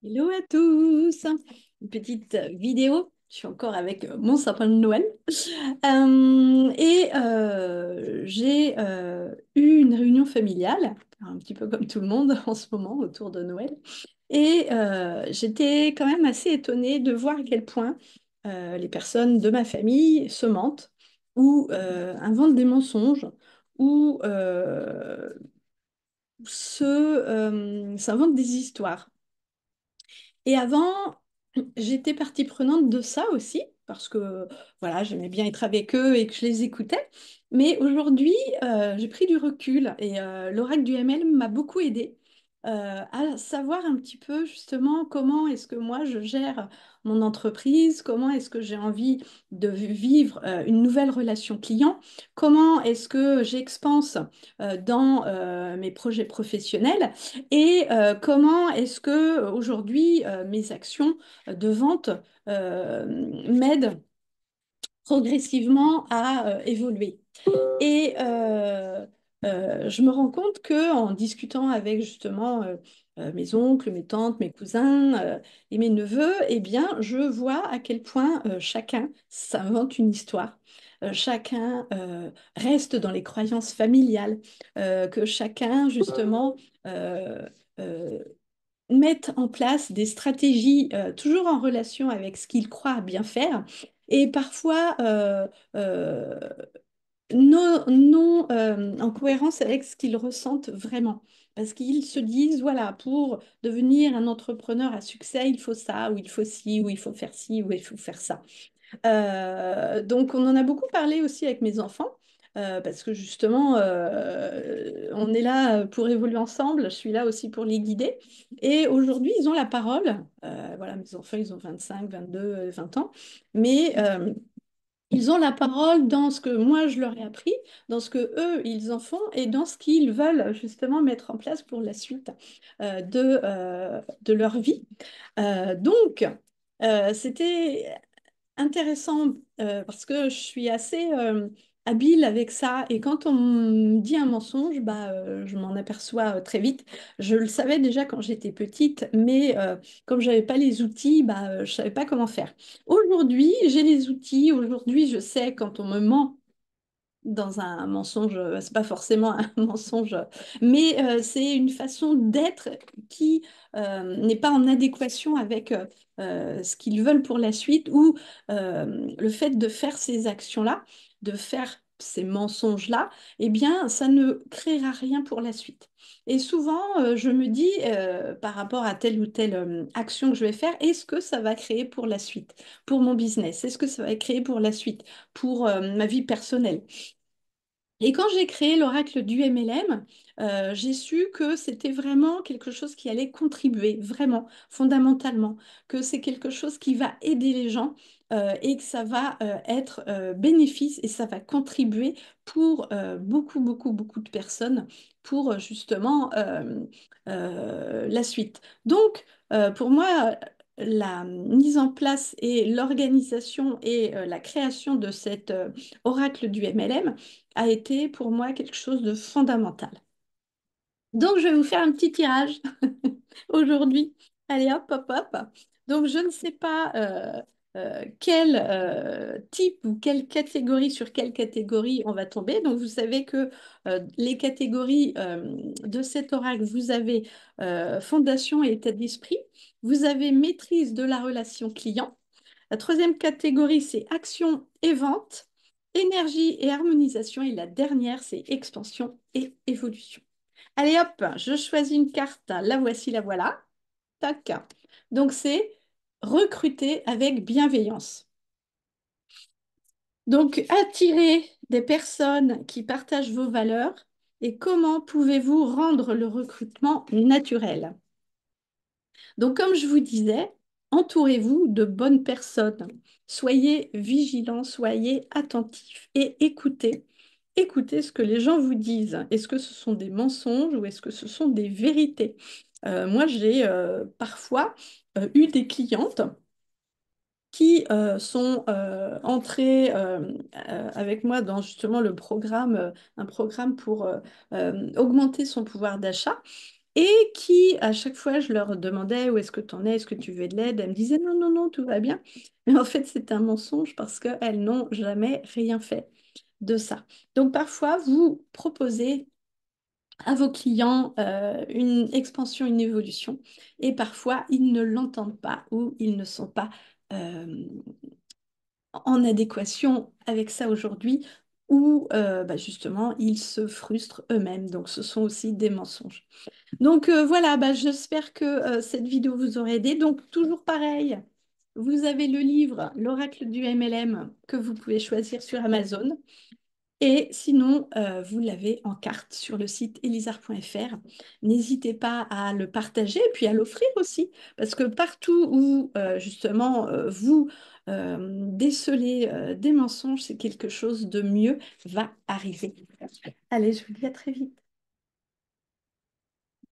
Hello à tous! Une petite vidéo. Je suis encore avec mon sapin de Noël. J'ai eu une réunion familiale, un petit peu comme tout le monde en ce moment autour de Noël. J'étais quand même assez étonnée de voir à quel point les personnes de ma famille se mentent ou inventent des mensonges ou s'inventent des histoires. Et avant, j'étais partie prenante de ça aussi, parce que voilà, j'aimais bien être avec eux et que je les écoutais. Mais aujourd'hui, j'ai pris du recul et l'oracle du ML m'a beaucoup aidée à savoir un petit peu justement comment est-ce que moi je gère mon entreprise, comment est-ce que j'ai envie de vivre une nouvelle relation client, comment est-ce que j'expanse dans mes projets professionnels et comment est-ce que aujourd'hui mes actions de vente m'aident progressivement à évoluer. Et je me rends compte que en discutant avec justement mes oncles, mes tantes, mes cousins et mes neveux, eh bien, je vois à quel point chacun s'invente une histoire. Chacun reste dans les croyances familiales, que chacun justement euh, euh, mette en place des stratégies toujours en relation avec ce qu'il croit bien faire et parfois euh, non en cohérence avec ce qu'ils ressentent vraiment. Parce qu'ils se disent, voilà, pour devenir un entrepreneur à succès, il faut ça, ou il faut ci, ou il faut faire ci, ou il faut faire ça. Donc, on en a beaucoup parlé aussi avec mes enfants, parce que justement, on est là pour évoluer ensemble. Je suis là aussi pour les guider. Et aujourd'hui, ils ont la parole. Voilà, mes enfants, ils ont 25, 22, 20 ans. Mais ils ont la parole dans ce que moi je leur ai appris, dans ce que eux ils en font et dans ce qu'ils veulent justement mettre en place pour la suite de leur vie. C'était intéressant parce que je suis assez habile avec ça et quand on me dit un mensonge, je m'en aperçois très vite. Je le savais déjà quand j'étais petite, mais comme j'avais pas les outils, je savais pas comment faire. Aujourd'hui, j'ai les outils. Aujourd'hui, je sais quand on me ment dans un mensonge, c'est pas forcément un mensonge, mais c'est une façon d'être qui n'est pas en adéquation avec ce qu'ils veulent pour la suite ou le fait de faire ces actions-là, de faire ces mensonges-là, eh bien, ça ne créera rien pour la suite. Et souvent, je me dis, par rapport à telle ou telle action que je vais faire, est-ce que ça va créer pour la suite, pour mon business? Est-ce que ça va créer pour la suite, pour ma vie personnelle? Et quand j'ai créé l'oracle du MLM, j'ai su que c'était vraiment quelque chose qui allait contribuer, vraiment, fondamentalement, que c'est quelque chose qui va aider les gens et que ça va être bénéfice et ça va contribuer pour beaucoup, beaucoup, beaucoup de personnes pour justement la suite. Donc, pour moi, la mise en place et l'organisation et la création de cet oracle du MLM, a été pour moi quelque chose de fondamental. Donc, je vais vous faire un petit tirage aujourd'hui. Allez, hop, hop, hop. Donc, je ne sais pas quel type ou quelle catégorie, sur quelle catégorie on va tomber. Donc, vous savez que les catégories de cet oracle, vous avez fondation et état d'esprit. Vous avez maîtrise de la relation client. La troisième catégorie, c'est action et vente, énergie et harmonisation. Et la dernière, c'est expansion et évolution. Allez hop, je choisis une carte. La voici, la voilà. Tac. Donc c'est recruter avec bienveillance. Donc attirer des personnes qui partagent vos valeurs et comment pouvez-vous rendre le recrutement naturel? Donc, comme je vous disais, entourez-vous de bonnes personnes. Soyez vigilants, soyez attentifs et écoutez. Écoutez ce que les gens vous disent. Est-ce que ce sont des mensonges ou est-ce que ce sont des vérités? Moi, j'ai parfois eu des clientes qui sont entrées avec moi dans justement le programme, un programme pour augmenter son pouvoir d'achat. et qui, à chaque fois, je leur demandais où est-ce que tu en es, est-ce que tu veux de l'aide? Elles me disaient non, non, non, tout va bien. Mais en fait, c'est un mensonge parce qu'elles n'ont jamais rien fait de ça. Donc parfois, vous proposez à vos clients une expansion, une évolution, et parfois, ils ne l'entendent pas ou ils ne sont pas euh, en adéquation avec ça aujourd'hui, ou bah, justement, ils se frustrent eux-mêmes. Donc ce sont aussi des mensonges. Donc voilà, bah, j'espère que cette vidéo vous aura aidé. Donc toujours pareil, vous avez le livre L'Oracle du MLM que vous pouvez choisir sur Amazon. Et sinon, vous l'avez en carte sur le site elisar.fr. N'hésitez pas à le partager et puis à l'offrir aussi, parce que partout où justement vous décelez des mensonges, c'est quelque chose de mieux va arriver. Allez, je vous dis à très vite.